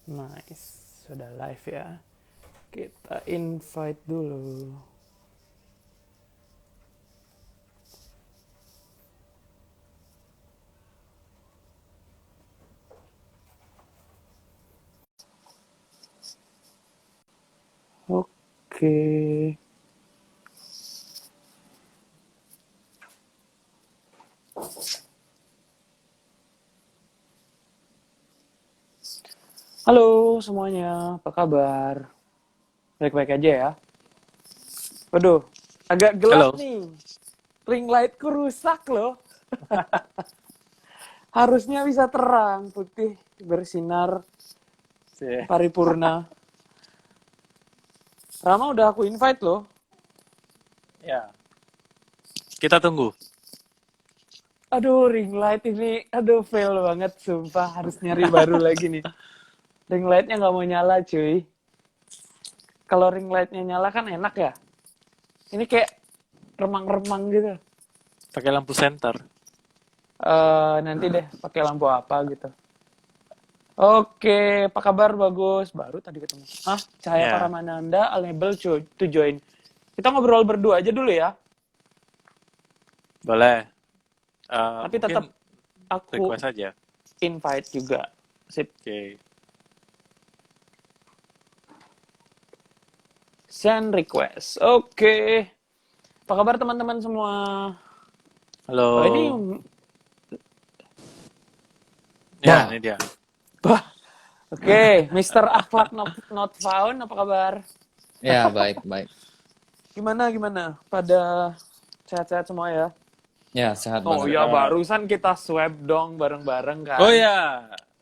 Nice, sudah live ya. Kita invite dulu. Oke. Halo semuanya, apa kabar? Baik-baik aja ya? Waduh, agak gelap Halo. nih. Ring lightku rusak loh. Harusnya bisa terang, putih, bersinar, Yeah. paripurna. Rama udah aku invite loh. Ya. Kita tunggu. Aduh, ring light ini, aduh fail banget, sumpah. Harus nyari baru lagi nih. Ring lightnya nggak mau nyala, cuy. Kalau ring lightnya nyala kan enak ya. Ini kayak remang-remang gitu. Pakai lampu senter. Nanti deh pakai lampu apa gitu. Oke, apa kabar? Bagus. Baru tadi ketemu. Cahaya Ya. Paramananda unable to join. Kita ngobrol berdua aja dulu ya. Boleh. Tapi Mungkin tetap aku request aja. invite juga. Sip. Oke. Send request. Oke. Apa kabar teman-teman semua? Oh, ini Halo. Ya, ini dia. wah. Oke, Mr. Akhlak not found, apa kabar? Ya, baik, baik. Gimana? Pada sehat-sehat semua ya? Ya, sehat Oh banget. ya, barusan kita swab dong bareng-bareng Oh kan? ya,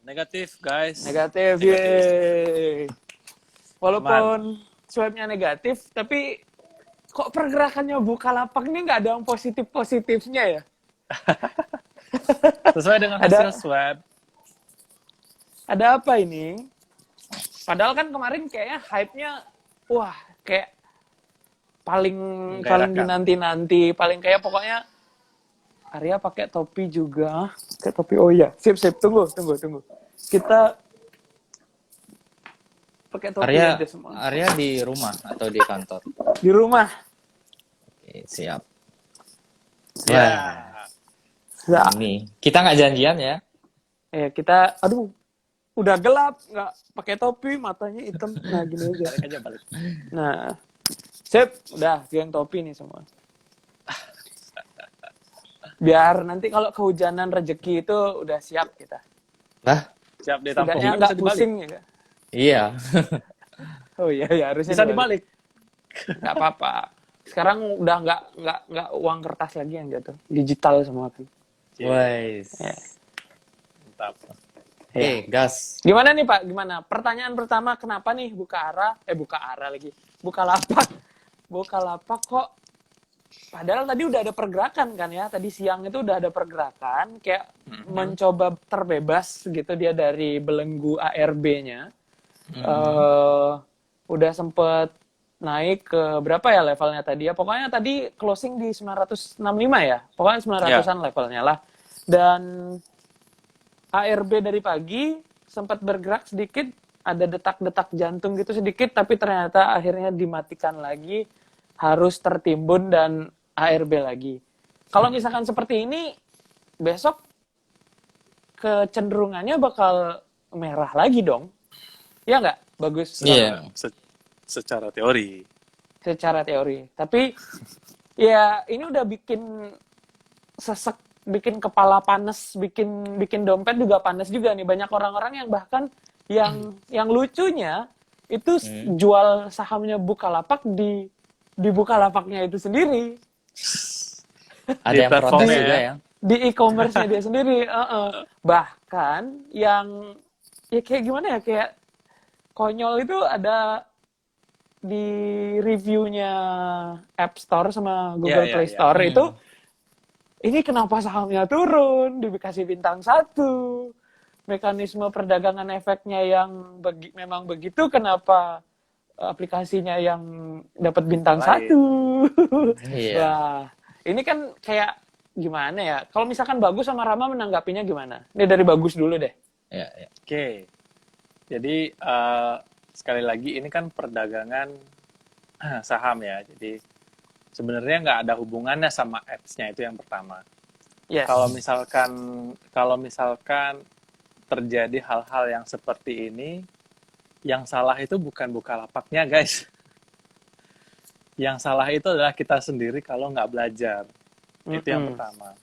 negatif guys. Negatif, Negatif. yeay. Aman. Walaupun swabnya negatif, tapi kok pergerakannya Bukalapak ini nggak ada yang positif-positifnya ya? Sesuai dengan Ada hasil swab. ada apa ini? Padahal kan kemarin kayaknya hype-nya, wah, kayak paling paling Menggairahkan. dinanti-nanti, paling kayak pokoknya Arya pakai topi juga. Pakai topi, oh iya. Sip, tunggu. Kita pakai topi Arya, aja semua. Arya di rumah atau di kantor? Di rumah. Oke, siap. Ya. Ya, Ini kita nggak janjian ya? kita, aduh, udah gelap, nggak pakai topi, matanya hitam. Nah, gini aja. Balik aja balik. Nah, sip, udah, geng topi nih semua. Biar nanti kalau kehujanan rezeki itu udah siap kita. Lah, Siap ditampung. Setidaknya Kan nggak bisa dibalik. pusing ya. iya. Oh iya, harusnya Bisa dibalik. dibalik. Nggak apa-apa. Sekarang udah nggak uang kertas lagi yang jatuh, digital semua kan. Wais. Ya. Mantap. Oke, gas. Gimana nih Pak? Gimana? Pertanyaan pertama, kenapa nih buka arah lagi, buka lapak kok? Padahal tadi udah ada pergerakan kan ya. Tadi siang itu udah ada pergerakan, kayak mencoba terbebas gitu dia dari belenggu ARB-nya. Udah sempet naik ke berapa ya levelnya tadi ya? Pokoknya tadi closing di 965 ya. Pokoknya 900-an levelnya lah. Dan ARB dari pagi sempat bergerak sedikit, ada detak-detak jantung gitu sedikit, tapi ternyata akhirnya dimatikan lagi, harus tertimbun dan ARB lagi. Kalau misalkan seperti ini, besok kecenderungannya bakal merah lagi dong. Ya nggak? Bagus. Iya. Secara teori. Secara teori. Tapi ya ini udah bikin sesek, bikin kepala panas, bikin dompet juga panas juga nih. Banyak orang-orang yang bahkan yang lucunya itu jual sahamnya Bukalapak di Bukalapaknya itu sendiri. Ada Di yang protes platformnya juga ya. ya. Di e-commerce-nya dia sendiri. Bahkan yang ya kayak gimana ya, kayak konyol itu ada di reviewnya App Store sama Google Play Store itu, ini kenapa sahamnya turun, dikasih bintang 1, mekanisme perdagangan efeknya yang memang begitu, kenapa aplikasinya yang dapat bintang Lain. 1. Iya. Wah, ini kan kayak gimana ya, kalau misalkan Bagus sama Rama menanggapinya gimana? Ini dari Bagus dulu deh. Iya. Oke. Jadi sekali lagi ini kan perdagangan saham ya. Jadi sebenarnya nggak ada hubungannya sama apps-nya, itu yang pertama. Yes. Kalau misalkan terjadi hal-hal yang seperti ini, yang salah itu bukan Bukalapaknya, guys. Yang salah itu adalah kita sendiri kalau nggak belajar. Itu yang pertama.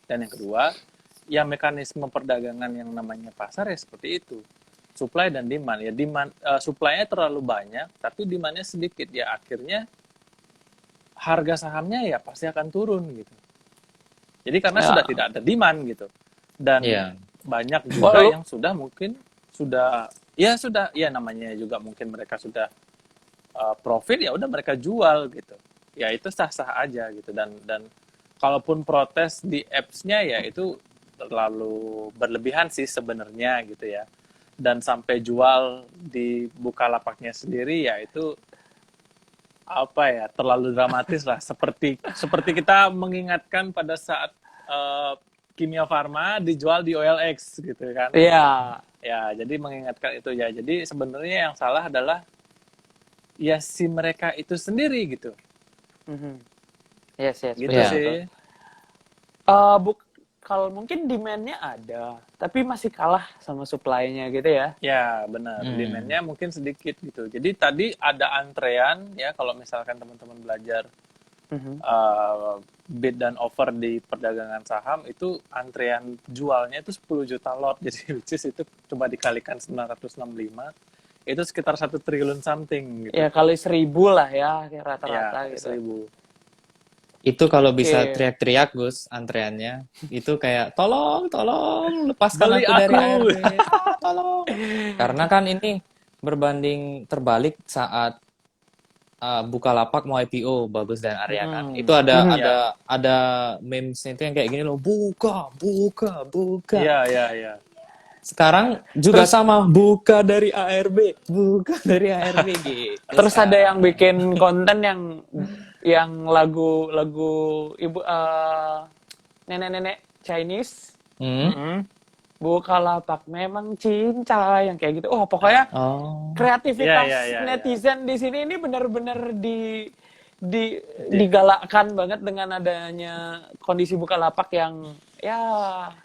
Dan yang kedua, ya mekanisme perdagangan yang namanya pasar ya seperti itu. Supply dan demand. Ya supply-nya terlalu banyak, tapi demand-nya sedikit. Ya akhirnya harga sahamnya ya pasti akan turun gitu. Jadi karena Ya. sudah tidak ada demand gitu. Dan Iya. banyak juga Walau- yang sudah namanya juga mungkin mereka sudah profit, ya udah mereka jual gitu. Ya itu sah-sah aja gitu. Dan kalaupun protes di apps-nya ya itu terlalu berlebihan sih sebenarnya gitu ya. Dan sampai jual di Bukalapaknya sendiri ya itu apa ya, terlalu dramatis lah, seperti kita mengingatkan pada saat Kimia Farma dijual di OLX gitu kan. Iya. Ya, jadi mengingatkan itu ya. Jadi sebenarnya yang salah adalah ya si mereka itu sendiri gitu. Mhm. Yes, Gitu Iya. sih. Kalau mungkin demand-nya ada, tapi masih kalah sama supply-nya gitu ya. Ya, benar. Demand-nya mungkin sedikit gitu. Jadi tadi ada antrean ya, kalau misalkan teman-teman belajar Mhm. bid dan offer di perdagangan saham, itu antrean jualnya itu 10 juta lot. Jadi which is itu coba dikalikan 965, itu sekitar 1 triliun something gitu. Ya kali 1.000 lah ya rata-rata Ya, gitu. 1.000. Itu kalau bisa Oke. teriak-teriak, Gus, antreannya. Itu kayak, tolong, lepaskan Beli aku dari aku. ARB. Tolong. Karena kan ini berbanding terbalik saat Bukalapak mau IPO, Bagus dan Arya kan. Itu ada memes itu yang kayak gini loh, buka. Iya. Sekarang juga sama, buka dari ARB gitu. Terus ada yang bikin konten yang lagu ibu nenek-nenek Chinese. Bukalapak memang cinta yang kayak gitu. Oh, pokoknya Oh. kreativitas Iya. netizen di sini ini benar-benar digalakkan banget dengan adanya kondisi Bukalapak yang ya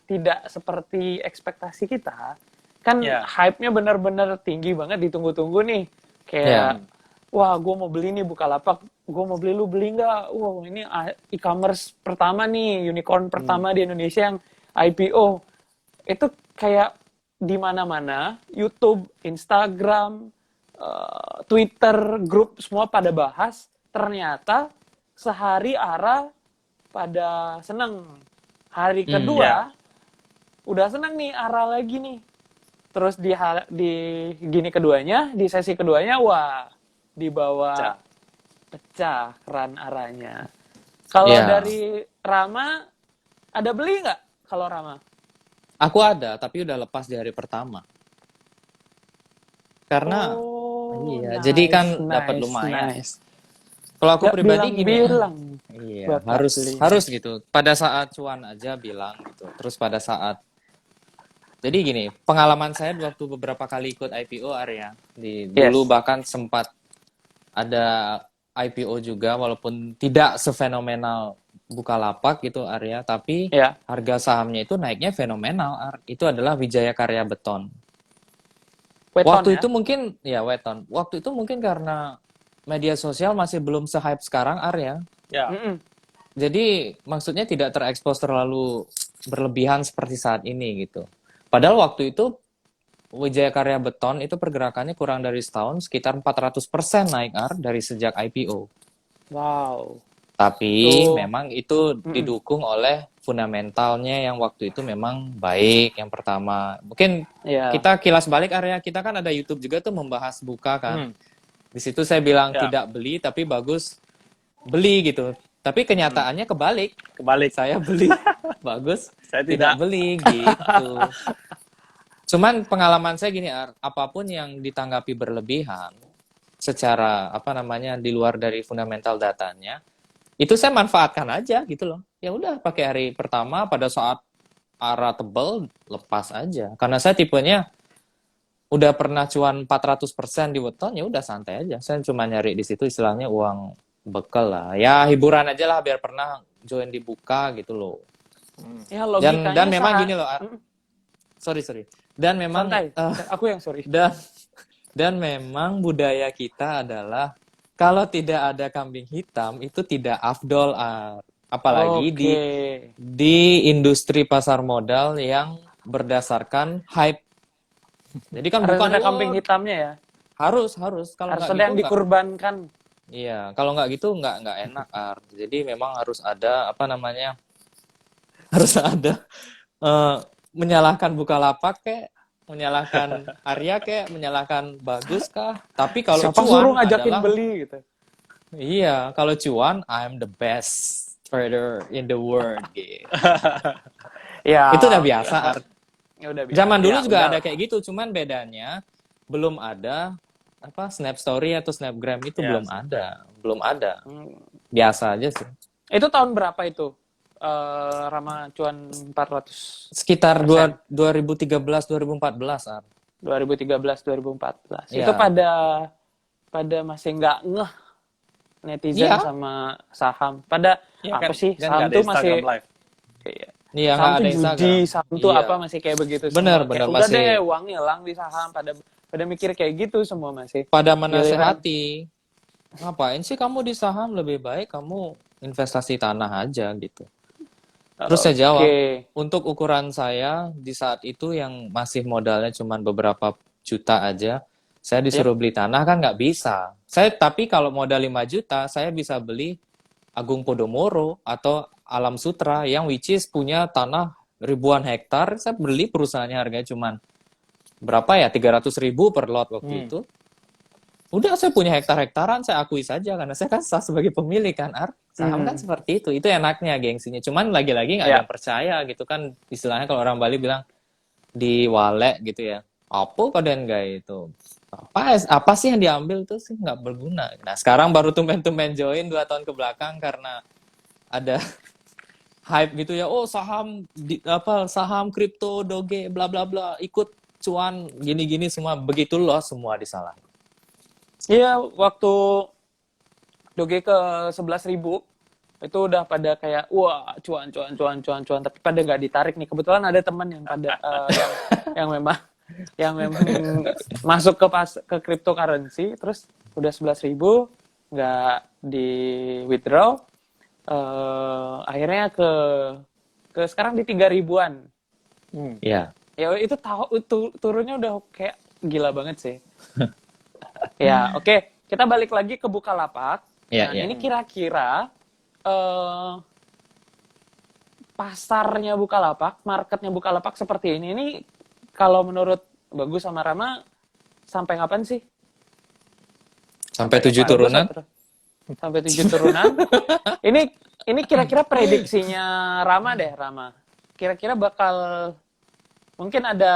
tidak seperti ekspektasi kita. Kan Iya. hype-nya benar-benar tinggi banget, ditunggu-tunggu nih. Kayak wah, gue mau beli nih Bukalapak, gue mau beli, lu beli nggak? Wow, ini e-commerce pertama nih, unicorn pertama di Indonesia yang IPO. Itu kayak di mana-mana, YouTube, Instagram, Twitter, grup semua pada bahas. Ternyata sehari Ara pada seneng. Hari kedua udah seneng nih Ara lagi nih. Terus di sesi keduanya wah dibawa pecah keran Aranya. Kalau dari Rama ada beli nggak kalau Rama? Aku ada, tapi udah lepas di hari pertama. Karena jadi kan dapat lumayan. Kalau aku pribadi gini, iya, harus gitu. Pada saat cuan aja bilang gitu. Terus pada saat jadi gini, pengalaman saya waktu beberapa kali ikut IPO Arya, dulu bahkan sempat ada IPO juga walaupun tidak sefenomenal Bukalapak gitu Arya, tapi harga sahamnya itu naiknya fenomenal. Itu adalah Wijaya Karya Beton. Waktu itu mungkin Weton. Waktu itu mungkin karena media sosial masih belum se-hype sekarang Arya. Ya. Jadi maksudnya tidak terekspos terlalu berlebihan seperti saat ini gitu. Padahal waktu itu Wijaya Karya Beton itu pergerakannya kurang dari setahun sekitar 400% naik dari sejak IPO. Wow. Tapi memang itu didukung oleh fundamentalnya yang waktu itu memang baik yang pertama. Mungkin kita kilas balik Arya, kita kan ada YouTube juga tuh membahas Buka kan. Di situ saya bilang tidak beli tapi Bagus beli gitu. Tapi kenyataannya kebalik. Saya beli, Bagus saya tidak beli gitu. Cuman pengalaman saya gini, apapun yang ditanggapi berlebihan secara di luar dari fundamental datanya, itu saya manfaatkan aja gitu loh. Ya udah pakai hari pertama pada saat ARA tebel lepas aja. Karena saya tipenya udah pernah cuan 400% di weton, ya udah santai aja. Saya cuma nyari di situ istilahnya uang bekal lah. Ya hiburan aja lah biar pernah join dibuka gitu loh. Ya logikanya Dan memang gini loh, sorry. Dan memang santai. Aku yang sorry. Dan memang budaya kita adalah kalau tidak ada kambing hitam itu tidak afdol, apalagi di industri pasar modal yang berdasarkan hype. Jadi kan harus bukan ada kambing hitamnya ya. Harus kalau harus nggak ada gitu yang dikurbankan. Iya, kalau nggak gitu nggak enak, Jadi memang harus ada apa namanya? Harus ada menyalahkan Bukalapak kayak, menyalahkan Arya kayak, menyalahkan Bagus kah? Tapi kalau siapa cuan suruh ngajakin adalah, beli gitu. Iya, kalau cuan I'm the best trader in the world gitu. Ya, Itu udah biasa. Ya, udah biasa. Zaman dulu ya, juga udah ada kayak gitu, cuman bedanya belum ada Snap Story atau Snapgram itu belum ada. Biasa aja sih. Itu tahun berapa itu? Rama cuan 400. Sekitar 2013 2014, 2013 2014. Ya. Itu pada masih nggak ngeh netizen sama saham. Pada apa sih? Saham tuh masih Iya, saham tuh Instagram. judi, saham tuh apa masih kayak begitu. Benar, udah masih. Deh uang hilang di saham. Pada mikir kayak gitu semua masih. Pada menasehati. Ngapain sih kamu di saham, lebih baik kamu investasi tanah aja gitu. Terus saya jawab, untuk ukuran saya di saat itu yang masih modalnya cuma beberapa juta aja, saya disuruh beli tanah kan nggak bisa. Tapi kalau modal 5 juta, saya bisa beli Agung Podomoro atau Alam Sutra yang which is punya tanah ribuan hektar. Saya beli perusahaannya harganya cuma berapa ya, 300.000 per lot waktu itu. Udah, saya punya hektar-hektaran, saya akui saja karena saya kan sah sebagai pemilik kan, saham kan seperti itu enaknya gengsinya. Cuman lagi-lagi nggak ada yang percaya gitu kan, istilahnya kalau orang Bali bilang di walek gitu ya, apa kalian gak itu, apa sih yang diambil tuh sih nggak berguna. Nah sekarang baru tumben-tumben join 2 tahun ke belakang karena ada hype gitu ya, saham saham kripto doge bla bla bla, ikut cuan gini-gini semua, begitu loh semua disalahin. Iya, waktu doge ke 11.000 itu udah pada kayak wah cuan, tapi pada nggak ditarik nih. Kebetulan ada teman yang pada yang memang masuk ke cryptocurrency, terus udah 11.000 nggak di withdraw, akhirnya ke sekarang di 3.000-an. Iya. Ya itu turunnya udah kayak gila banget sih. Ya, oke. Kita balik lagi ke Bukalapak. Ini kira-kira pasarnya Bukalapak, marketnya Bukalapak seperti ini. Ini kalau menurut Bagus sama Rama, sampai kapan sih? Sampai 7 turunan? Sampai 7 turunan. Ini kira-kira prediksinya Rama deh, Rama. Kira-kira bakal mungkin ada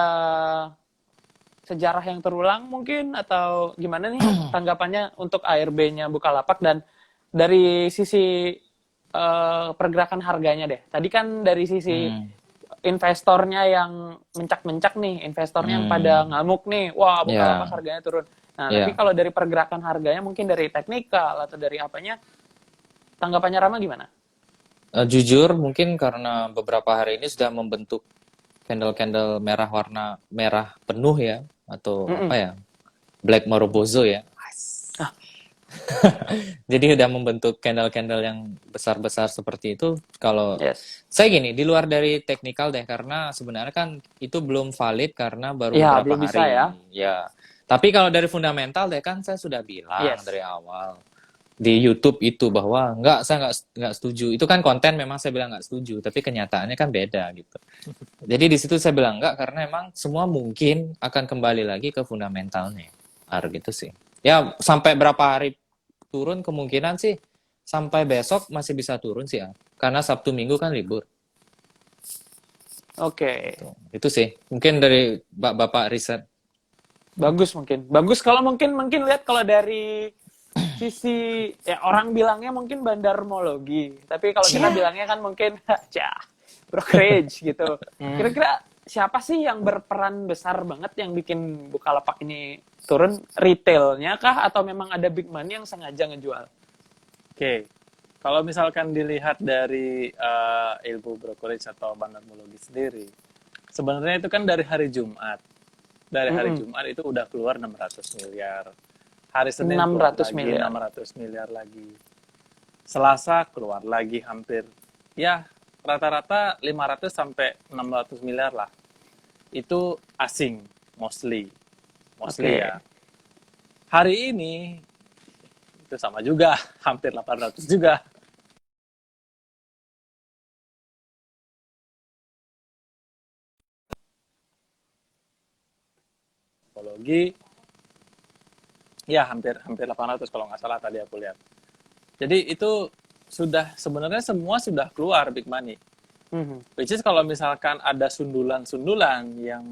sejarah yang terulang mungkin, atau gimana nih tanggapannya untuk ARB-nya Bukalapak, dan dari sisi pergerakan harganya deh. Tadi kan dari sisi investornya yang mencak-mencak nih, investornya yang pada ngamuk nih, wah Bukalapak harganya turun. Nah, tapi kalau dari pergerakan harganya mungkin dari teknikal atau dari apanya, tanggapannya Rama gimana? Jujur mungkin karena beberapa hari ini sudah membentuk candle warna merah penuh ya, atau Black Marubozu ya. Jadi udah membentuk candle yang besar-besar seperti itu. Kalau saya gini, di luar dari teknikal deh, karena sebenarnya kan itu belum valid karena baru beberapa belum hari. Bisa ya. Tapi kalau dari fundamental deh kan saya sudah bilang dari awal di YouTube itu bahwa saya nggak setuju. Itu kan konten memang saya bilang nggak setuju, tapi kenyataannya kan beda gitu. Jadi di situ saya bilang nggak, karena emang semua mungkin akan kembali lagi ke fundamentalnya. Gitu sih. Ya sampai berapa hari turun kemungkinan sih sampai besok masih bisa turun sih ya. Karena Sabtu Minggu kan libur. Oke. Itu sih. Mungkin dari Bapak riset. Bagus mungkin. Bagus kalau mungkin lihat kalau dari sisi ya orang bilangnya mungkin bandarmologi, tapi kalau kita bilangnya kan mungkin brokerage gitu. Kira-kira siapa sih yang berperan besar banget yang bikin Bukalapak ini turun? Retailnya kah atau memang ada big money yang sengaja ngejual? Oke, kalau misalkan dilihat dari ilmu brokerage atau bandarmologi sendiri, sebenarnya itu kan dari hari Jumat. Dari hari Jumat itu udah keluar 600 miliar. Hari Senin keluar 600 lagi miliar. 600 miliar lagi. Selasa keluar lagi hampir, ya rata-rata 500 sampai 600 miliar lah. Itu asing, mostly Oke. ya. Hari ini itu sama juga, hampir 800 juga. Psikologi, ya hampir 800 kalau nggak salah tadi aku lihat. Jadi itu sudah, sebenarnya semua sudah keluar big money. Which is kalau misalkan ada sundulan-sundulan yang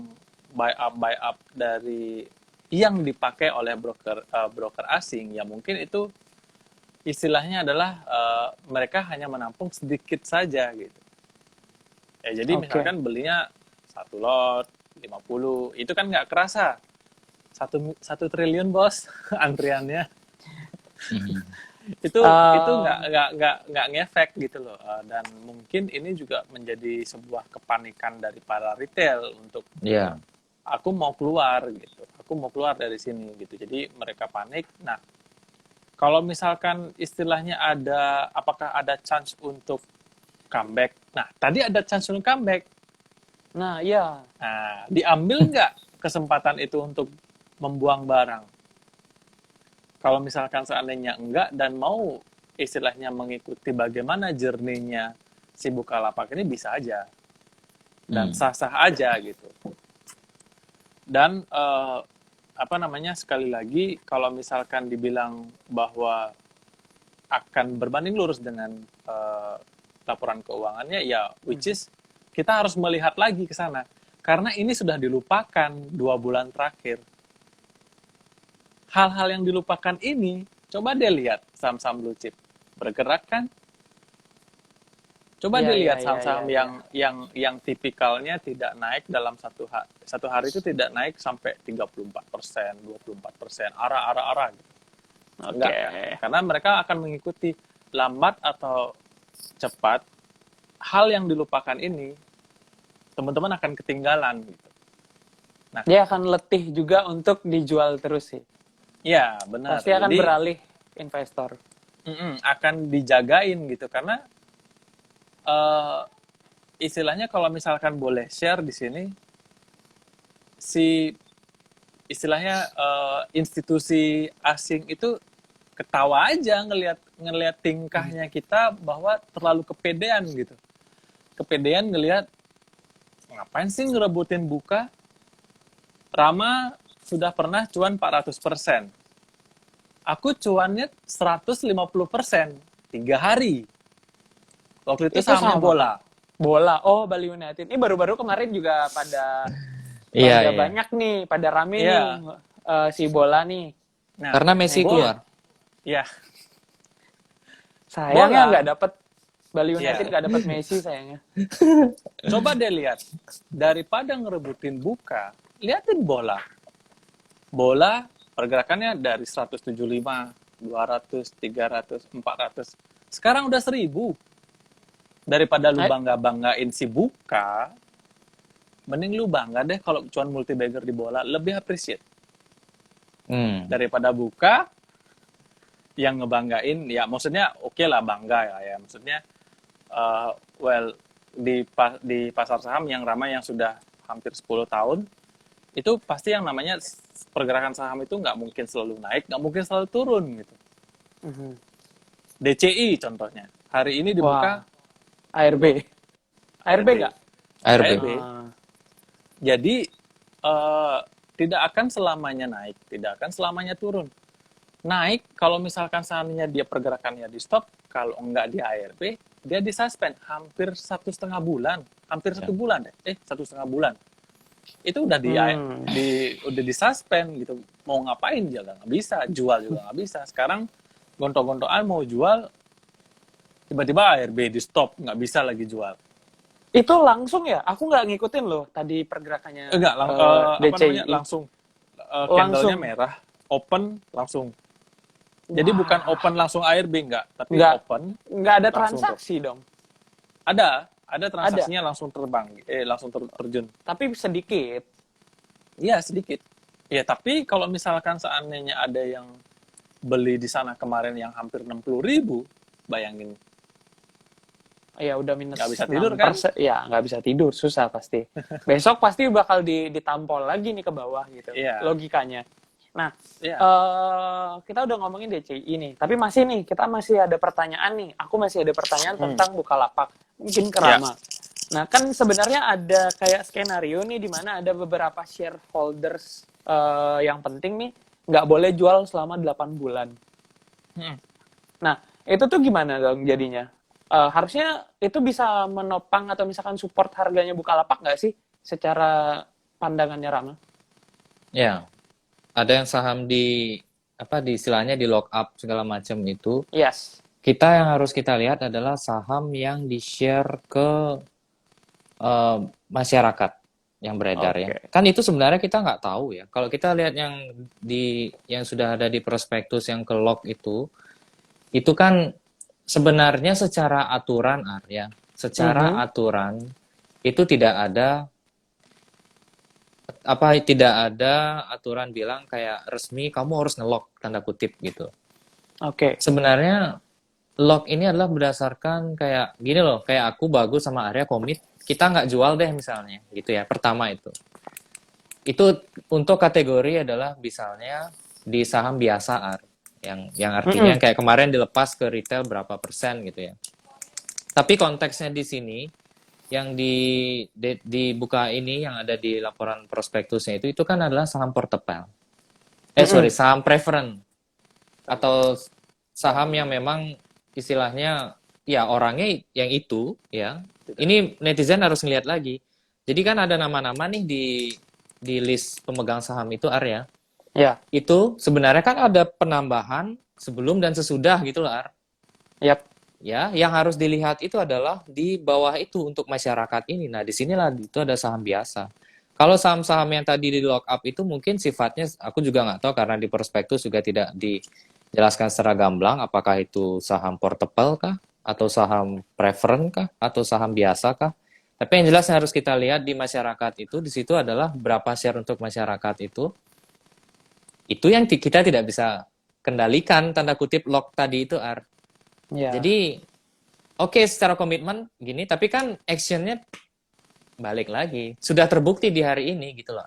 buy up dari yang dipakai oleh broker asing, ya mungkin itu istilahnya adalah mereka hanya menampung sedikit saja gitu. Ya jadi misalkan belinya 1 lot 50, itu kan nggak kerasa 1 triliun bos antriannya. itu nggak ngefek gitu loh. Dan mungkin ini juga menjadi sebuah kepanikan dari para retail untuk aku mau keluar gitu, aku mau keluar dari sini gitu. Jadi mereka panik. Nah, kalau misalkan istilahnya apakah ada chance untuk comeback? Nah, tadi ada chance untuk comeback. Nah, iya. Nah, diambil nggak kesempatan itu untuk membuang barang? Kalau misalkan seandainya enggak dan mau istilahnya mengikuti bagaimana journey-nya si Bukalapak ini, bisa aja. Dan sah-sah aja gitu. Dan sekali lagi, kalau misalkan dibilang bahwa akan berbanding lurus dengan laporan keuangannya, ya which is kita harus melihat lagi ke sana. Karena ini sudah dilupakan 2 bulan terakhir. Hal-hal yang dilupakan ini, coba deh lihat saham-saham blue chip. Bergerak kan? Coba deh lihat saham-saham yang tipikalnya tidak naik dalam satu hari itu tidak naik sampai 34%, 24%, arah gitu. Enggak kan? Karena mereka akan mengikuti lambat atau cepat, hal yang dilupakan ini, teman-teman akan ketinggalan gitu. Nah, dia akan letih juga untuk dijual terus sih. Ya, benar. Pasti akan beralih investor. Akan dijagain gitu, karena istilahnya kalau misalkan boleh share di sini, istilahnya institusi asing itu ketawa aja ngelihat tingkahnya kita bahwa terlalu kepedean gitu. Kepedean ngelihat, ngapain sih ngerebutin Buka? Rama sudah pernah cuan 400%. Aku cuannya 150%, 3 hari. Waktu itu sahamnya bola. Oh, Bali United. Ini baru-baru kemarin juga pada banyak nih, pada rame nih si bola nih. Nah, karena Messi keluar. Ya. Sayangnya nggak dapet Bali United, nggak dapet Messi sayangnya. Coba deh lihat, daripada ngerebutin Buka, liatin bola. Bola pergerakannya dari 175, 200, 300, 400. Sekarang udah 1000. Daripada lu bangga-banggain si Buka, mending lu bangga deh kalau cuan multi-bagger di bola, lebih appreciate. Daripada Buka yang ngebanggain, ya maksudnya oke lah bangga ya. Maksudnya di pasar saham yang ramai yang sudah hampir 10 tahun, itu pasti yang namanya pergerakan saham itu nggak mungkin selalu naik, nggak mungkin selalu turun gitu. DCI contohnya, hari ini dibuka ARB nggak? ARB. Jadi tidak akan selamanya naik, tidak akan selamanya turun. Naik kalau misalkan sahamnya dia pergerakannya di stop, kalau enggak di ARB, dia disuspend hampir 1,5 bulan, hampir 1 bulan deh, 1,5 bulan. Itu udah udah disuspend gitu. Mau ngapain dia nggak bisa, jual juga nggak bisa. Sekarang gontok-gontokan mau jual, tiba-tiba ARB di stop, nggak bisa lagi jual. Itu langsung ya? Aku nggak ngikutin loh tadi pergerakannya Enggak, DCI. langsung. Langsung. Candle-nya merah, open langsung. Jadi Wah. bukan open langsung ARB, enggak, tapi Nggak, open nggak ada langsung transaksi dong. ada transaksinya langsung terbang, langsung terjun. Tapi sedikit. Iya, sedikit. Ya, tapi kalau misalkan seandainya ada yang beli di sana kemarin yang hampir 60.000, bayangin. Ya udah minus Nggak bisa tidur kan? Ya nggak bisa tidur, susah pasti. Besok pasti bakal ditampol lagi nih ke bawah gitu, logikanya. Nah, kita udah ngomongin DCI nih, tapi kita masih ada pertanyaan nih. Aku masih ada pertanyaan tentang Bukalapak, mungkin ke Rama. Nah, kan sebenarnya ada kayak skenario nih di mana ada beberapa shareholders yang penting nih nggak boleh jual selama 8 bulan. Nah, itu tuh gimana dong jadinya? Harusnya itu bisa menopang atau misalkan support harganya Bukalapak nggak sih secara pandangannya Rama? Ya, ada yang saham di istilahnya di lock up segala macam itu. Yes. Kita yang harus kita lihat adalah saham yang di-share ke masyarakat yang beredar ya. Kan itu sebenarnya kita nggak tahu ya. Kalau kita lihat yang sudah ada di prospektus yang ke lock itu kan sebenarnya secara aturan aturan itu tidak ada aturan bilang kayak resmi kamu harus nge-lock tanda kutip gitu. Sebenarnya lock ini adalah berdasarkan kayak gini loh, kayak aku bagus sama Arya komit, kita nggak jual deh misalnya gitu ya. Pertama itu untuk kategori adalah misalnya di saham biasa yang artinya kayak kemarin dilepas ke retail berapa persen gitu ya. Tapi konteksnya di sini yang dibuka ini yang ada di laporan prospektusnya itu kan adalah saham portable. Saham preference atau saham yang memang istilahnya ya orangnya yang itu ya. Ini netizen harus ngelihat lagi. Jadi kan ada nama-nama nih di list pemegang saham itu Arya. Ya. Itu sebenarnya kan ada penambahan sebelum dan sesudah gitu loh Ar. Yap. Ya, yang harus dilihat itu adalah di bawah itu untuk masyarakat ini. Nah, di sinilah itu ada saham biasa. Kalau saham-saham yang tadi di lock up itu mungkin sifatnya aku juga nggak tahu karena di prospektus juga tidak dijelaskan secara gamblang apakah itu saham portable kah atau saham preference kah atau saham biasa kah. Tapi yang jelas yang harus kita lihat di masyarakat itu di situ adalah berapa share untuk masyarakat itu yang kita tidak bisa kendalikan tanda kutip lock tadi itu Ar. Ya. Jadi oke, secara komitmen gini, tapi kan actionnya balik lagi sudah terbukti di hari ini gitu loh.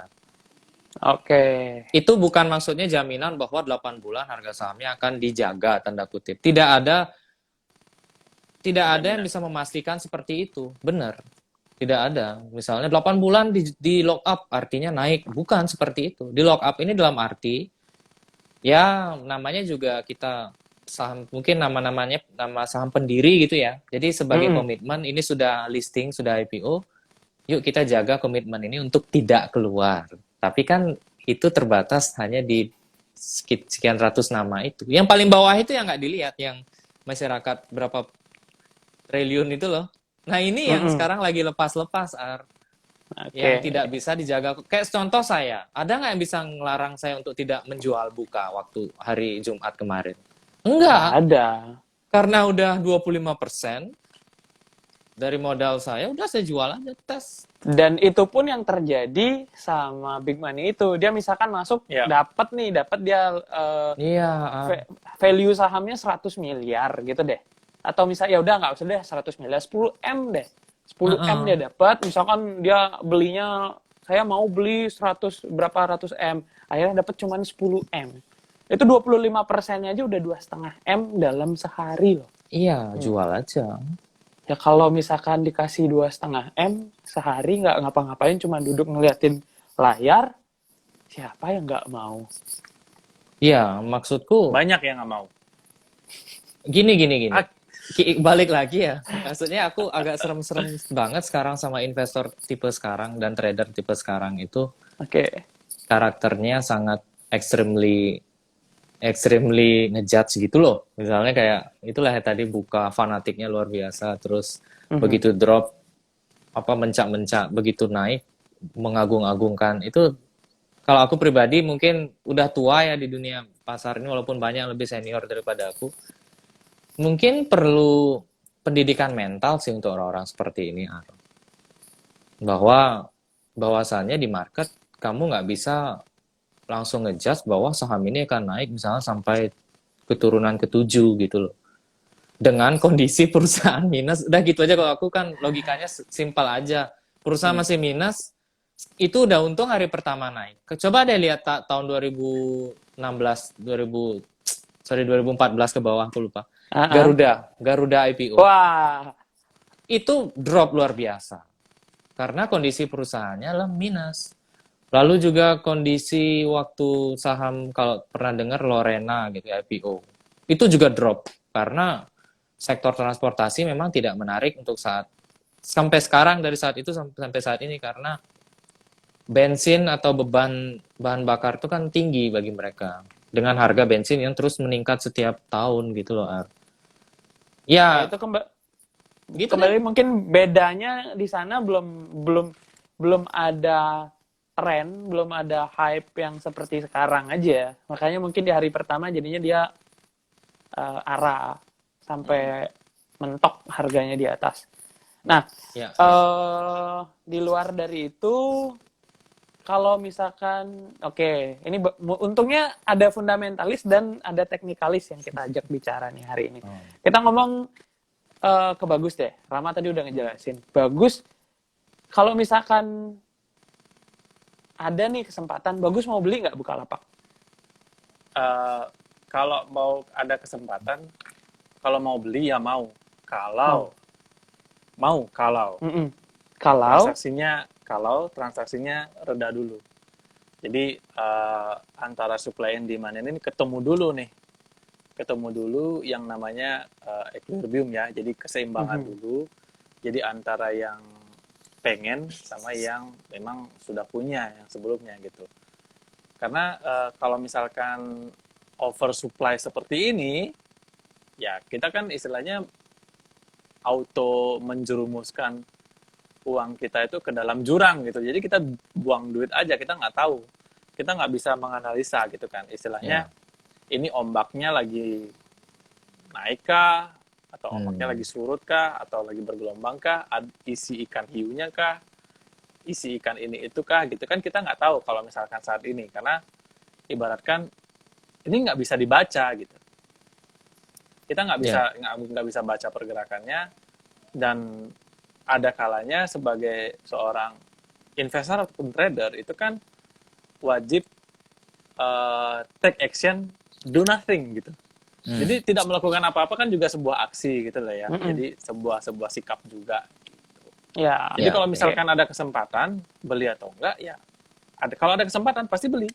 Itu bukan maksudnya jaminan bahwa 8 bulan harga sahamnya akan dijaga tanda kutip. Tidak ada yang bisa memastikan seperti itu. Benar. Tidak ada. Misalnya 8 bulan di lock up artinya naik, bukan seperti itu. Di lock up ini dalam arti ya namanya juga kita saham, mungkin nama saham pendiri gitu ya. Jadi sebagai komitmen ini sudah listing, sudah IPO, yuk kita jaga komitmen ini untuk tidak keluar. Tapi kan itu terbatas hanya di sekian ratus nama itu. Yang paling bawah itu yang nggak dilihat, yang masyarakat berapa triliun itu loh. Nah ini yang sekarang lagi lepas-lepas Ar. Yang tidak bisa dijaga. Kayak contoh saya, ada nggak yang bisa ngelarang saya untuk tidak menjual buka waktu hari Jumat kemarin? Enggak. Ada. Karena udah 25% dari modal saya, udah saya jual aja, tes. Dan itu pun yang terjadi sama Big Money itu. Dia misalkan masuk, dapat dia value sahamnya 100 miliar gitu deh. Atau misalnya ya udah nggak usah deh 100 miliar, 10 M deh. 10 M dia dapat, misalkan dia belinya, saya mau beli 100 berapa ratus M, akhirnya dapat cuma 10 M. Itu 25%-nya aja udah 2,5 M dalam sehari loh. Iya, jual aja. Ya kalau misalkan dikasih 2,5 M sehari nggak ngapa-ngapain, cuma duduk ngeliatin layar, siapa yang nggak mau? Iya, maksudku banyak yang nggak mau. Gini. Balik lagi ya, maksudnya aku agak serem-serem banget sekarang sama investor tipe sekarang dan trader tipe sekarang itu. Karakternya sangat extremely ngejudge gitu loh. Misalnya kayak itulah ya tadi buka fanatiknya luar biasa, terus begitu drop mencak-mencak begitu naik, mengagung-agungkan. Itu kalau aku pribadi mungkin udah tua ya di dunia pasar ini, walaupun banyak yang lebih senior daripada aku. Mungkin perlu pendidikan mental sih untuk orang-orang seperti ini, bahwasannya di market kamu nggak bisa langsung ngejudge bahwa saham ini akan naik misalnya sampai keturunan ke-7 gitu loh. Dengan kondisi perusahaan minus, udah gitu aja. Kalau aku kan logikanya simpel aja. Perusahaan masih minus, itu udah untung hari pertama naik. Coba deh lihat tahun 2016, 2014 ke bawah, aku lupa. Garuda IPO. Wah. Itu drop luar biasa. Karena kondisi perusahaannya adalah minus. Lalu juga kondisi waktu saham, kalau pernah dengar Lorena gitu IPO. Itu juga drop. Karena sektor transportasi memang tidak menarik untuk sampai sekarang, dari saat itu sampai saat ini, karena bensin atau beban bahan bakar itu kan tinggi bagi mereka dengan harga bensin yang terus meningkat setiap tahun gitu loh. Ya itu kembali mungkin bedanya di sana belum ada tren, belum ada hype yang seperti sekarang aja. Makanya mungkin di hari pertama jadinya dia ARA sampai mentok harganya di atas. Nah, di luar dari itu, kalau misalkan, ini untungnya ada fundamentalis dan ada teknikalis yang kita ajak bicara nih hari ini. Kita ngomong ke Bagus deh. Rama tadi udah ngejelasin. Bagus, kalau misalkan ada nih kesempatan, Bagus mau beli nggak Bukalapak? Kalau mau ada kesempatan, kalau mau beli ya mau. Kalau transaksinya reda dulu. Jadi antara supply and demand ini ketemu dulu yang namanya equilibrium ya. Jadi keseimbangan dulu. Jadi antara yang pengen sama yang memang sudah punya yang sebelumnya gitu. Karena kalau misalkan oversupply seperti ini, ya kita kan istilahnya auto menjerumuskan uang kita itu ke dalam jurang gitu. Jadi kita buang duit aja, kita nggak tahu. Kita nggak bisa menganalisa gitu kan. Istilahnya ini ombaknya lagi naik kah? Atau ombaknya lagi surut kah? Atau lagi bergelombang kah? Isi ikan hiunya kah? Isi ikan ini itu kah? Gitu kan kita nggak tahu kalau misalkan saat ini. Karena ibaratkan ini nggak bisa dibaca gitu. Kita nggak bisa baca pergerakannya, dan ada kalanya sebagai seorang investor ataupun trader itu kan wajib take action, do nothing gitu. Jadi tidak melakukan apa-apa kan juga sebuah aksi gitu lah ya. Jadi sebuah sikap juga. Ya. Jadi kalau misalkan ada kesempatan beli atau enggak ya, kalau ada kesempatan pasti beli.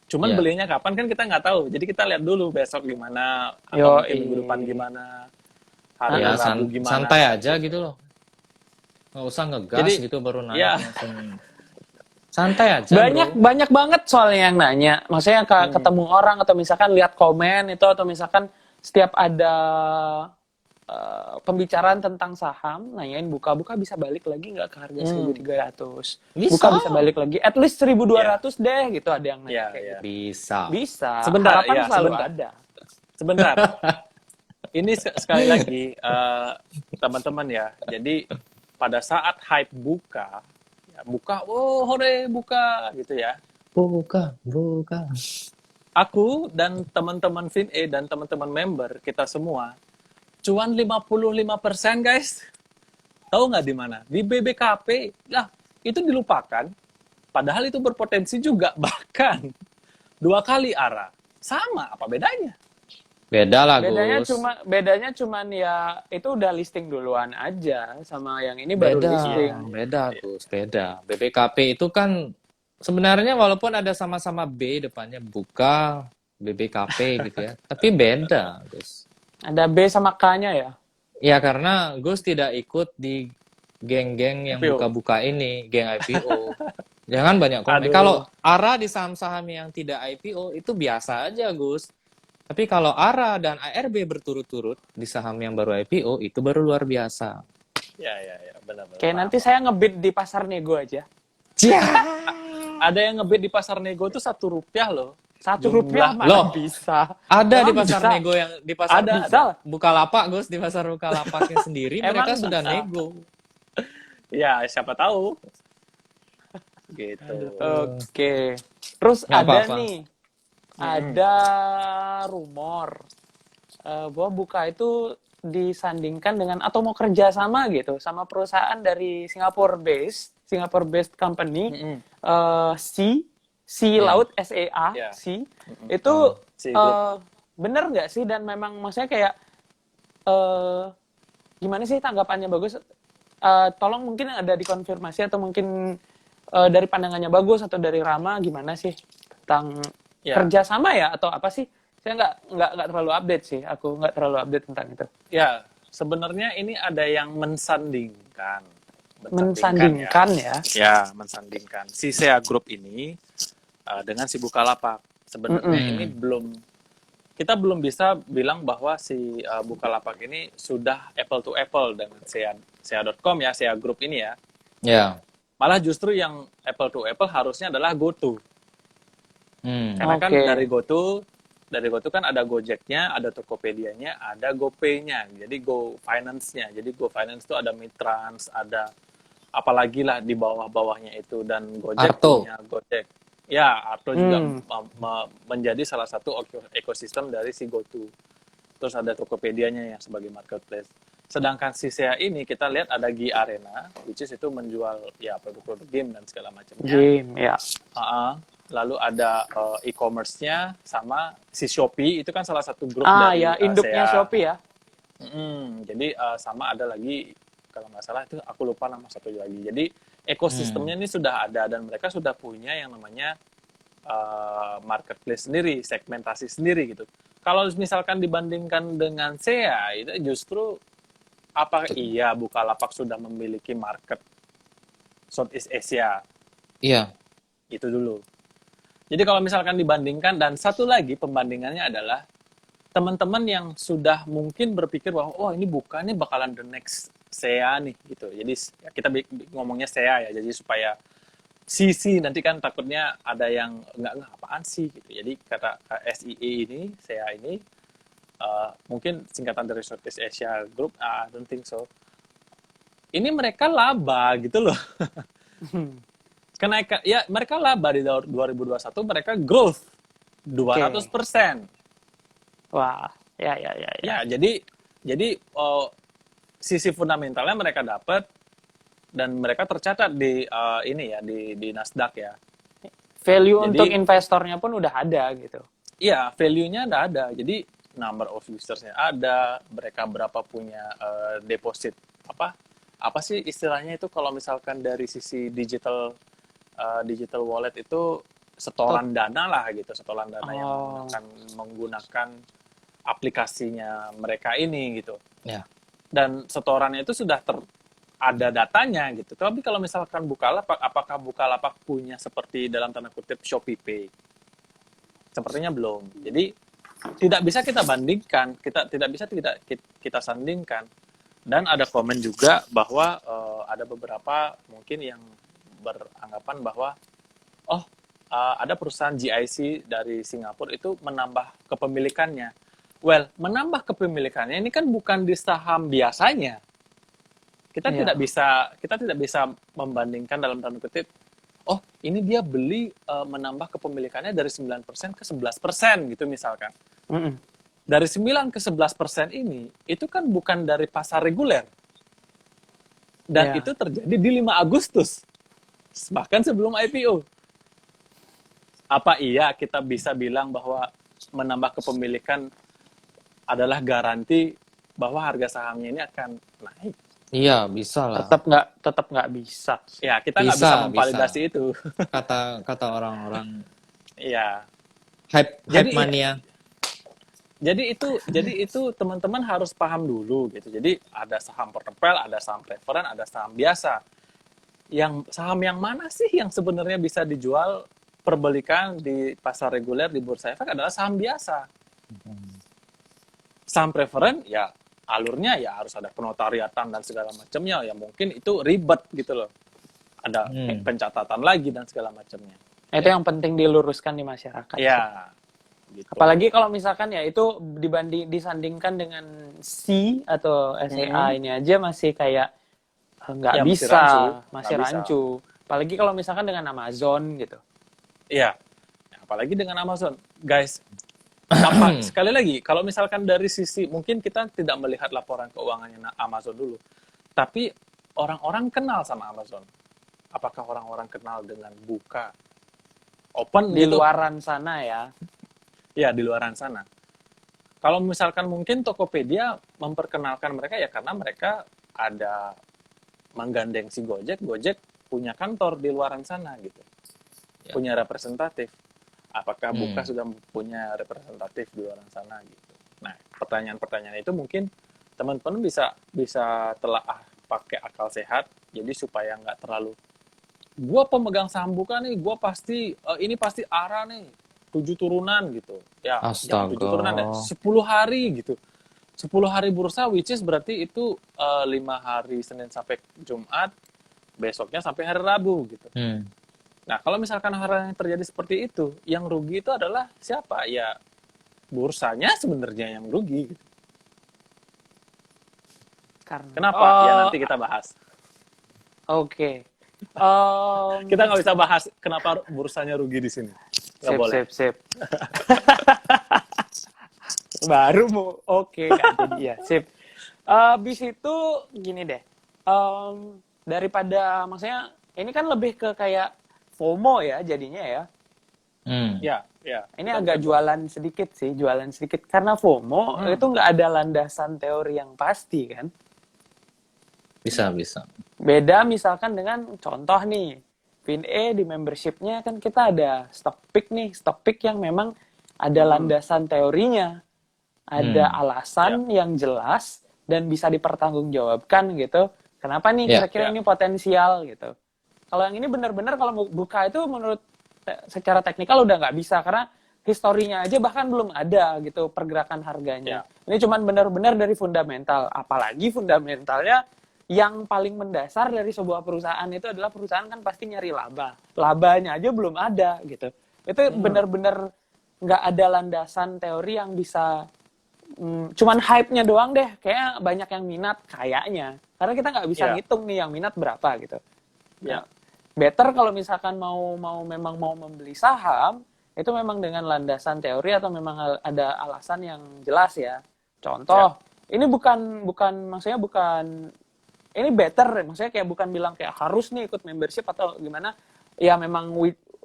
Cuman belinya kapan kan kita nggak tahu. Jadi kita lihat dulu besok gimana, atau minggu depan gimana, hari Rabu gimana. Santai aja gitu loh. Nggak usah ngegas gitu baru nanya langsung. Santai aja. Banyak banget soalnya yang nanya. Maksudnya ketemu orang atau misalkan lihat komen itu, atau misalkan setiap ada pembicaraan tentang saham, nanyain buka bisa balik lagi nggak ke harga 1.300? Buka bisa balik lagi, at least 1.200 deh gitu, ada yang nanya kayak gitu. Bisa. Sebentar, selalu ada. Sebentar. Ini sekali lagi teman-teman ya. Jadi pada saat hype buka, hore buka gitu ya. Buka. Aku dan teman-teman FinE dan teman-teman member kita semua cuan 55% guys. Tahu nggak di mana? Di BBKP. Lah, itu dilupakan. Padahal itu berpotensi juga, bahkan 2 kali ARA. Sama, apa bedanya? Beda lah, bedanya cuman ya itu udah listing duluan aja, sama yang ini baru listing. Beda, Gus. Beda. BBKP itu kan sebenarnya walaupun ada sama-sama B depannya, buka BBKP gitu ya. Tapi beda, Gus. Ada B sama K-nya ya? Ya, karena Gus tidak ikut di geng-geng yang buka-buka ini, geng IPO. Jangan banyak komen. Kalau ARA di saham-saham yang tidak IPO itu biasa aja, Gus. Tapi kalau ARA dan ARB berturut-turut di saham yang baru IPO, itu baru luar biasa. Ya, benar-benar. Kayak nanti saya ngebid di pasar nego aja. Cia. Ada yang ngebid di pasar nego tuh Rp1 loh. Rp1 mana Loh, bisa? ada di Emang pasar bisa? nego yang di pasar Bisa. Bukalapak, Gus, di pasar Bukalapaknya sendiri Emang mereka sudah bisa? nego. Ya, siapa tahu. Gitu. Oke. Terus Nggak ada apa-apa. nih, ada rumor bahwa Buka itu disandingkan dengan atau mau kerja sama gitu sama perusahaan dari Singapore based company, Sea Laut SEA, Yeah. Sea. Itu Sea Group. bener nggak sih, dan memang maksudnya kayak gimana sih tanggapannya Bagus? Tolong mungkin ada dikonfirmasi atau mungkin dari pandangannya Bagus atau dari Rama gimana sih tentang kerjasama ya atau apa sih? Saya nggak terlalu update sih, aku nggak terlalu update tentang itu. Ya, sebenarnya ini ada yang mensandingkan. Mensandingkan ya? Ya, mensandingkan. Si SEA Group ini dengan si Bukalapak. Sebenarnya ini kita belum bisa bilang bahwa si Bukalapak ini sudah apple to apple dengan SEA.com ya, SEA Group ini ya. Ya. Malah justru yang apple to apple harusnya adalah GoTo. Karena kan dari GoTo kan ada Gojek-nya, ada Tokopedia-nya, ada GoPay-nya, jadi Go Finance-nya. Jadi Go Finance itu ada Mitrans, ada apalagi lah di bawah-bawahnya itu, dan Gojek punya Gojek. Ya, Arto juga menjadi salah satu ekosistem dari si GoTo. Terus ada Tokopedia-nya yang sebagai marketplace. Sedangkan si SEA ini kita lihat ada Gi Arena, which is itu menjual ya produk-produk game dan segala macamnya. Game, ya. Lalu ada e-commerce-nya sama si Shopee, itu kan salah satu grup dari ya, induknya SEA. Shopee ya. Jadi sama ada lagi, kalau nggak salah itu aku lupa nama satu lagi. Jadi ekosistemnya ini sudah ada dan mereka sudah punya yang namanya marketplace sendiri, segmentasi sendiri gitu. Kalau misalkan dibandingkan dengan SEA, itu justru apa iya Bukalapak sudah memiliki market Southeast Asia? Iya. Itu dulu. Jadi kalau misalkan dibandingkan, dan satu lagi pembandingannya adalah teman-teman yang sudah mungkin berpikir bahwa oh ini bukannya bakalan the next SEA nih gitu. Jadi kita ngomongnya SEA ya, jadi supaya CC nanti kan takutnya ada yang enggak apaan sih gitu. Jadi kata SEA ini, SEA ini mungkin singkatan dari Southeast Asia Group, I don't think so. Ini mereka laba gitu loh. Kenaikan ya, mereka laba di 2021, mereka growth 200%. Wah, ya. Ya, jadi sisi fundamentalnya mereka dapat dan mereka tercatat di ini ya di Nasdaq ya. Value jadi, untuk investornya pun udah ada gitu. Iya, value-nya ada. Jadi number of users-nya ada, mereka berapa punya deposit apa sih istilahnya itu kalau misalkan dari sisi digital wallet itu setoran dana lah gitu, setoran dana yang menggunakan aplikasinya mereka ini gitu. Ya. Dan setorannya itu sudah ada datanya gitu. Tapi kalau misalkan Bukalapak, apakah Bukalapak punya seperti dalam tanda kutip Shopee Pay? Sepertinya belum. Jadi tidak bisa kita bandingkan, kita sandingkan. Dan ada komen juga bahwa ada beberapa mungkin yang beranggapan bahwa ada perusahaan GIC dari Singapura itu menambah kepemilikannya. Well, menambah kepemilikannya ini kan bukan di saham biasanya. Kita tidak bisa membandingkan dalam tanda kutip. Oh, ini dia beli menambah kepemilikannya dari 9% ke 11% gitu misalkan. Dari 9 ke 11% ini itu kan bukan dari pasar reguler. Dan itu terjadi di 5 Agustus. Bahkan sebelum IPO. Apa iya kita bisa bilang bahwa menambah kepemilikan adalah garansi bahwa harga sahamnya ini akan naik? Iya, bisa lah. Tetap nggak bisa. Ya, kita nggak bisa memvalidasi itu. Kata orang-orang. Iya. Hype mania. Jadi itu teman-teman harus paham dulu gitu. Jadi ada saham portfolio, ada saham preferen, ada saham biasa. Yang saham yang mana sih yang sebenarnya bisa dijual perbelikan di pasar reguler di Bursa Efek adalah saham biasa. Saham preferen ya alurnya ya harus ada penotariatan dan segala macamnya, ya mungkin itu ribet gitu loh, ada pencatatan lagi dan segala macamnya. Itu yang penting diluruskan di masyarakat. Ya, gitu. Apalagi kalau misalkan ya itu disandingkan dengan C atau SEA ini aja masih kayak nggak Ya, bisa, masih nggak rancu. Apalagi kalau misalkan dengan Amazon gitu. Iya, apalagi dengan Amazon, guys. Sekali lagi, kalau misalkan dari sisi, mungkin kita tidak melihat laporan keuangannya Amazon dulu, tapi orang-orang kenal sama Amazon. Apakah orang-orang kenal dengan buka, open Di gitu? luaran sana ya. Ya, di luaran sana. Kalau misalkan mungkin Tokopedia memperkenalkan mereka ya karena mereka ada menggandeng si Gojek punya kantor di luaran sana gitu. Ya. Punya representatif. Apakah Buka sudah punya representatif di luar sana gitu. Nah, pertanyaan-pertanyaan itu mungkin teman-teman bisa telaah pakai akal sehat, jadi supaya nggak terlalu gua pemegang saham Buka nih, gua pasti ini pasti ARA nih, 7 turunan gitu. Ya, jangan 7 turunan ya, 10 hari gitu. 10 hari bursa, which is berarti itu 5 hari Senin sampai Jumat, besoknya sampai hari Rabu gitu. Nah, kalau misalkan hal yang terjadi seperti itu, yang rugi itu adalah siapa? Ya, bursanya sebenarnya yang rugi. Gitu. Kenapa? Ya, nanti kita bahas. Oke. Kita nggak bisa bahas kenapa bursanya rugi di sini. Nggak boleh. Sip. Baru mau oke, Kak. Jadi ya, sip. Habis itu gini deh. Daripada, maksudnya, ini kan lebih ke kayak FOMO ya jadinya ya. Ya. Ini agak jualan sedikit. Karena FOMO itu nggak ada landasan teori yang pasti kan. Bisa. Beda misalkan dengan contoh nih, FinE di membership-nya kan kita ada stock pick nih. Stock pick yang memang ada landasan teorinya. Ada alasan yang jelas dan bisa dipertanggungjawabkan gitu. Kenapa nih kira-kira ini potensial gitu. Kalau yang ini benar-benar kalau Buka itu menurut secara teknikal udah nggak bisa karena historinya aja bahkan belum ada gitu pergerakan harganya. Ini cuman benar-benar dari fundamental. Apalagi fundamentalnya yang paling mendasar dari sebuah perusahaan itu adalah perusahaan kan pasti nyari laba. Labanya aja belum ada gitu. Itu benar-benar nggak ada landasan teori yang bisa cuman hype-nya doang deh. Kayak banyak yang minat kayaknya. Karena kita nggak bisa ngitung nih yang minat berapa gitu. Ya. Better kalau misalkan memang mau membeli saham itu memang dengan landasan teori atau memang ada alasan yang jelas ya. Contoh, ini bukan maksudnya bukan ini better, maksudnya kayak bukan bilang kayak harus nih ikut membership atau gimana. Ya memang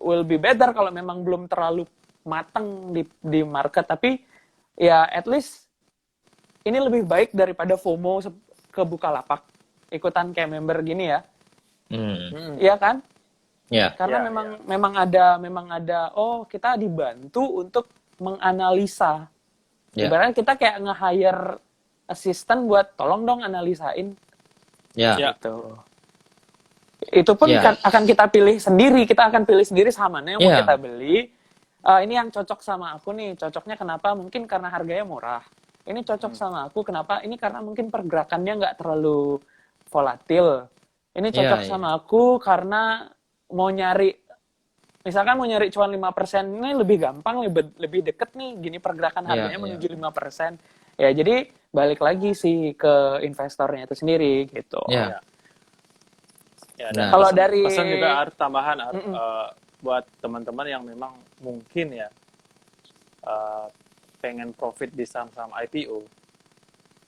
will be better kalau memang belum terlalu mateng di market, tapi ya at least ini lebih baik daripada FOMO ke Bukalapak ikutan kayak member gini ya. Iya kan? Ya. Karena memang ada kita dibantu untuk menganalisa. Ibaratnya kita kayak nge-hire assistant buat tolong dong analisain. Gitu. Itu pun akan kita pilih sendiri. Kita akan pilih sendiri saham mana yang mau kita beli. Ini yang cocok sama aku nih. Cocoknya kenapa? Mungkin karena harganya murah. Ini cocok sama aku kenapa? Ini karena mungkin pergerakannya nggak terlalu volatil. Ini cocok sama aku karena misalkan mau nyari cuan 5%, ini lebih gampang, lebih deket nih, gini pergerakan harganya menuju 5%. Ya, jadi balik lagi sih ke investornya itu sendiri, gitu. Ya, kalau dari... Pesan juga harus tambahan, buat teman-teman yang memang mungkin ya, pengen profit di saham-saham IPO,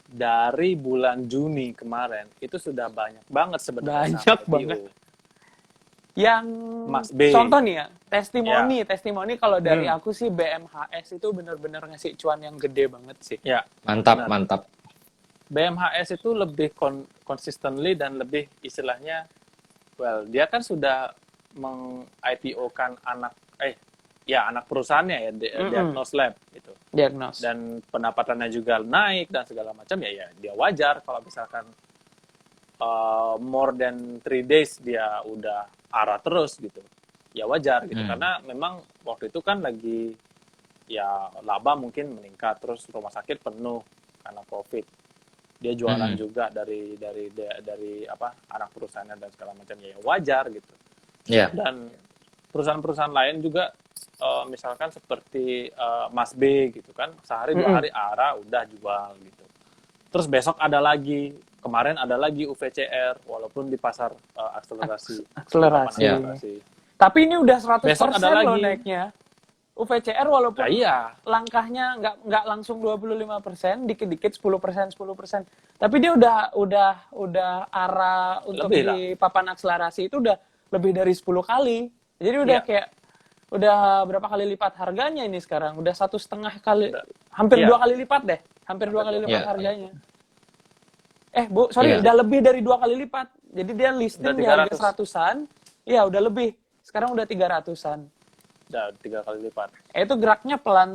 dari bulan Juni kemarin itu sudah banyak banget sebenarnya. Banyak banget. Yang contoh nih ya, testimoni kalau dari aku sih BMHS itu benar-benar ngasih cuan yang gede banget sih. Ya, mantap. BMHS itu lebih consistently dan lebih istilahnya, dia kan sudah meng-IPO-kan anak perusahaannya ya, Diagnos Lab gitu. Diagnos. Dan pendapatannya juga naik dan segala macam ya dia wajar kalau misalkan more than 3 days dia udah arah terus gitu. Ya wajar gitu karena memang waktu itu kan lagi ya laba mungkin meningkat terus rumah sakit penuh karena COVID. dia jualan juga dari apa anak perusahaannya dan segala macam, ya wajar gitu. Dan perusahaan-perusahaan lain juga misalkan seperti Mas B gitu kan, sehari 2 hari ARA udah jual gitu. Terus besok ada lagi, kemarin ada lagi UVCR, walaupun di pasar akselerasi. Tapi ini udah 100% besok ada lagi. loh naiknya. UVCR walaupun langkahnya nggak langsung 25%, dikit-dikit 10%. Tapi dia udah ARA untuk lebih di papan akselerasi itu udah lebih dari 10 kali. Jadi udah kayak udah berapa kali lipat harganya ini sekarang? Udah 1,5 kali, hampir 2 kali lipat deh. Hampir 2 kali lipat harganya. Udah lebih dari 2 kali lipat. Jadi dia listing di harga 100-an. Iya, udah lebih. Sekarang udah 300-an. Udah 3 kali lipat. Itu geraknya pelan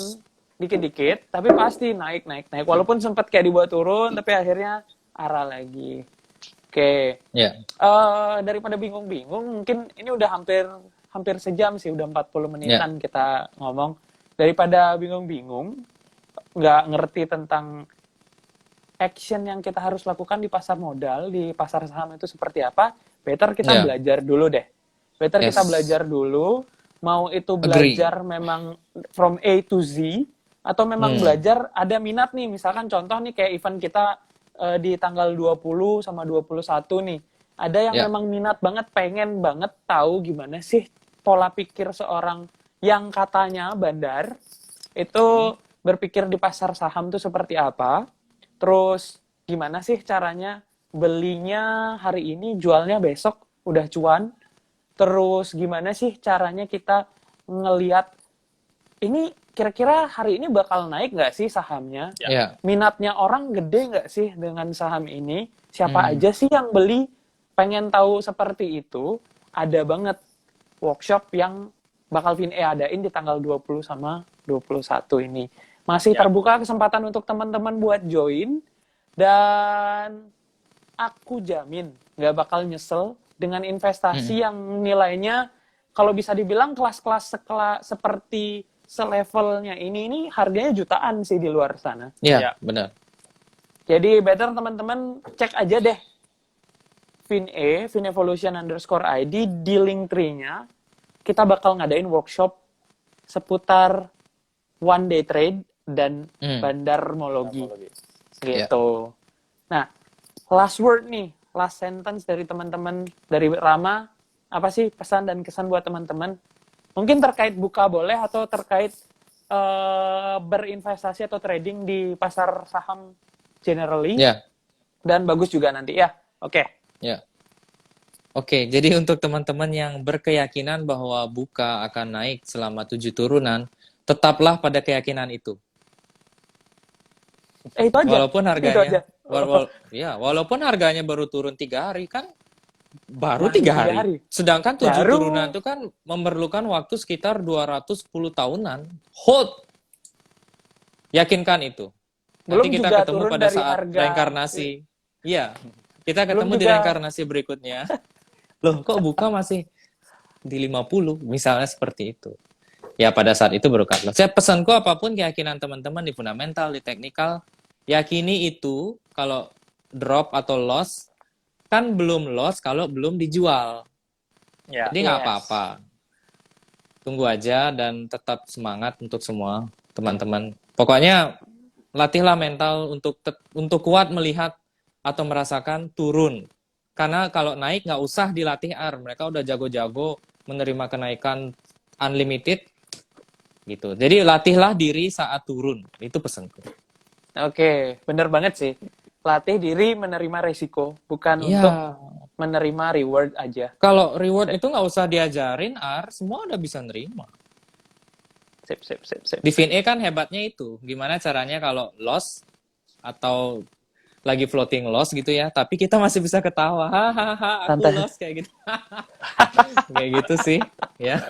dikit-dikit, tapi pasti naik. Walaupun sempat kayak dibuat turun, tapi akhirnya arah lagi. Oke. Daripada bingung-bingung, mungkin ini udah hampir sejam sih, udah 40 menitan kita ngomong. Daripada bingung-bingung, nggak ngerti tentang action yang kita harus lakukan di pasar modal, di pasar saham itu seperti apa, better kita belajar dulu deh. Kita belajar dulu. Mau itu belajar memang from A to Z, atau memang belajar ada minat nih, misalkan contoh nih kayak event kita di tanggal 20 sama 21 nih, ada yang memang minat banget, pengen banget tahu gimana sih pola pikir seorang yang katanya bandar, itu berpikir di pasar saham tuh seperti apa, terus gimana sih caranya belinya hari ini, jualnya besok udah cuan. Terus gimana sih caranya kita ngelihat ini kira-kira hari ini bakal naik nggak sih sahamnya? Minatnya orang gede nggak sih dengan saham ini? Siapa aja sih yang beli? Pengen tahu seperti itu, ada banget workshop yang bakal FinE adain di tanggal 20 sama 21 ini. Masih terbuka kesempatan untuk teman-teman buat join, dan aku jamin nggak bakal nyesel dengan investasi yang nilainya kalau bisa dibilang kelas-kelas seperti selevelnya ini harganya jutaan sih di luar sana. Iya, benar. Jadi better teman-teman cek aja deh FinEvolution_ID di link tree-nya. Kita bakal ngadain workshop seputar one day trade dan bandarmologi. Gitu. Nah, last word nih. Last sentence dari teman-teman, dari Rama, apa sih pesan dan kesan buat teman-teman? Mungkin terkait buka boleh, atau terkait berinvestasi atau trading di pasar saham generally. Dan bagus juga nanti ya. Oke, jadi untuk teman-teman yang berkeyakinan bahwa buka akan naik selama 7 turunan, tetaplah pada keyakinan itu. Itu aja. Walaupun harganya itu aja. Walaupun harganya baru turun 3 hari kan, baru 3 hari. Sedangkan 7 turunan itu kan memerlukan waktu sekitar 210 tahunan. Hold. Yakinkan itu. Nanti kita ketemu pada saat reinkarnasi. Iya. Kita ketemu di reinkarnasi berikutnya. Loh, kok buka masih di 50? Misalnya seperti itu. Ya, pada saat itu baru cut loss. Saya pesanku, apapun keyakinan teman-teman di fundamental, di teknikal, yakini itu. Kalau drop atau loss, kan belum loss kalau belum dijual. Jadi nggak apa-apa. Tunggu aja dan tetap semangat untuk semua teman-teman. Pokoknya latihlah mental untuk kuat melihat atau merasakan turun. Karena kalau naik nggak usah dilatih Mereka udah jago-jago menerima kenaikan unlimited gitu. Jadi latihlah diri saat turun. Itu pesanku. Oke, bener banget sih. Latih diri menerima resiko, bukan untuk menerima reward aja. Kalau reward itu nggak usah diajarin, semua udah bisa nerima. Sip. Di FinE kan hebatnya itu, gimana caranya kalau loss atau lagi floating loss gitu ya, tapi kita masih bisa ketawa, aku loss kayak gitu, kayak gitu sih, ya.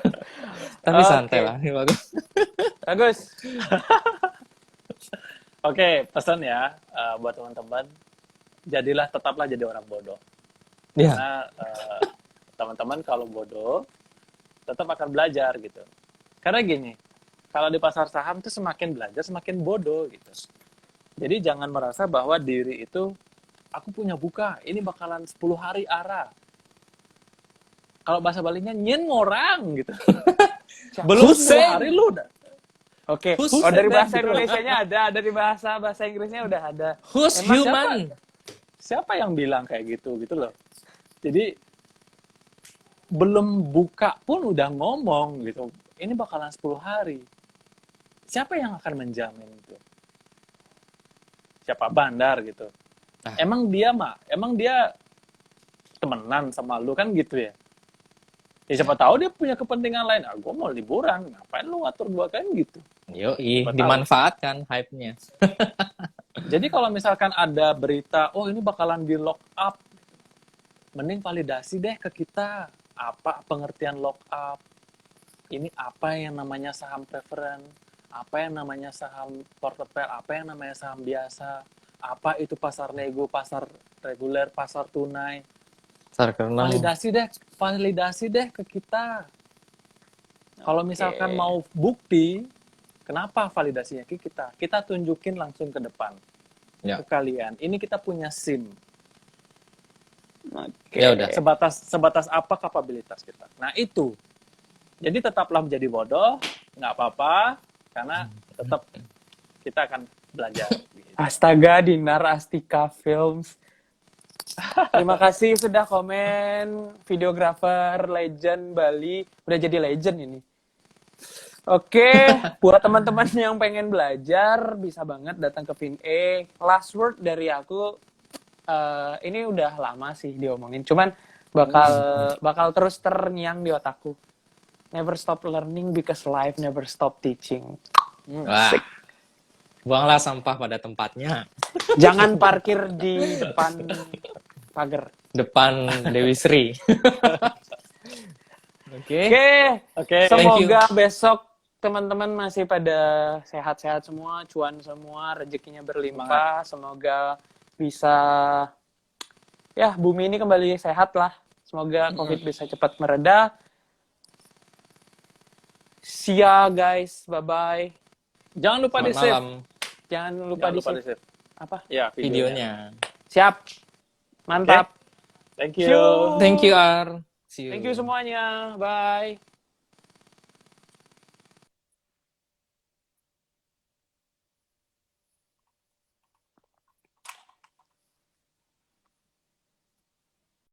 Tapi santai lah, ini bagus. Bagus. Oke, pesan ya buat teman-teman, tetaplah jadi orang bodoh. Yeah. Karena teman-teman kalau bodoh, tetap akan belajar gitu. Karena gini, kalau di pasar saham tuh semakin belajar, semakin bodoh gitu. Jadi jangan merasa bahwa diri itu aku punya buka, ini bakalan 10 hari ara. Kalau bahasa Balinya nyen ngorang gitu. Belum 10 hari lu udah. Oke. Oh, dari bahasa Indonesianya ada, dari bahasa Inggrisnya udah ada. Who's human? Siapa yang bilang kayak gitu loh. Jadi belum buka pun udah ngomong gitu. Ini bakalan 10 hari. Siapa yang akan menjamin itu? Siapa bandar gitu. Emang dia temenan sama lu kan gitu ya. Ya siapa tahu dia punya kepentingan lain. Gue mau liburan, ngapain lu ngatur gue kan gitu. Yoi, dimanfaatkan hype-nya. Jadi kalau misalkan ada berita, oh ini bakalan di lock up, mending validasi deh ke kita. Apa pengertian lock up? Ini apa yang namanya saham preferen? Apa yang namanya saham portfolio? Apa yang namanya saham biasa? Apa itu pasar nego, pasar reguler, pasar tunai? Validasi deh ke kita. Kalau misalkan mau bukti, kenapa validasinya ke kita? Kita tunjukin langsung ke depan. Ke kalian. Ini kita punya SIM. Ya udah. Sebatas apa kapabilitas kita. Nah itu. Jadi tetaplah menjadi bodoh, nggak apa-apa, karena tetap kita akan belajar. Astaga, Dinar Astika Films. Terima kasih sudah komen, videografer legend Bali, udah jadi legend ini. Oke, buat teman-teman yang pengen belajar, bisa banget datang ke FinE. Last word dari aku, ini udah lama sih diomongin, cuman bakal terus terngiang di otakku. Never stop learning because life never stop teaching. Wah. Buanglah sampah pada tempatnya. Jangan parkir di depan pagar. Depan Dewi Sri. Oke. Semoga besok teman-teman masih pada sehat-sehat semua, cuan semua, rezekinya berlimpah. Semoga bisa bumi ini kembali sehat lah. Semoga COVID bisa cepat mereda. See ya guys, bye-bye. Jangan lupa di-save. Jangan lupa di-save. Apa? Ya, videonya. Siap. Mantap. Okay. Thank you. Thank you, Ar. Thank you semuanya. Bye.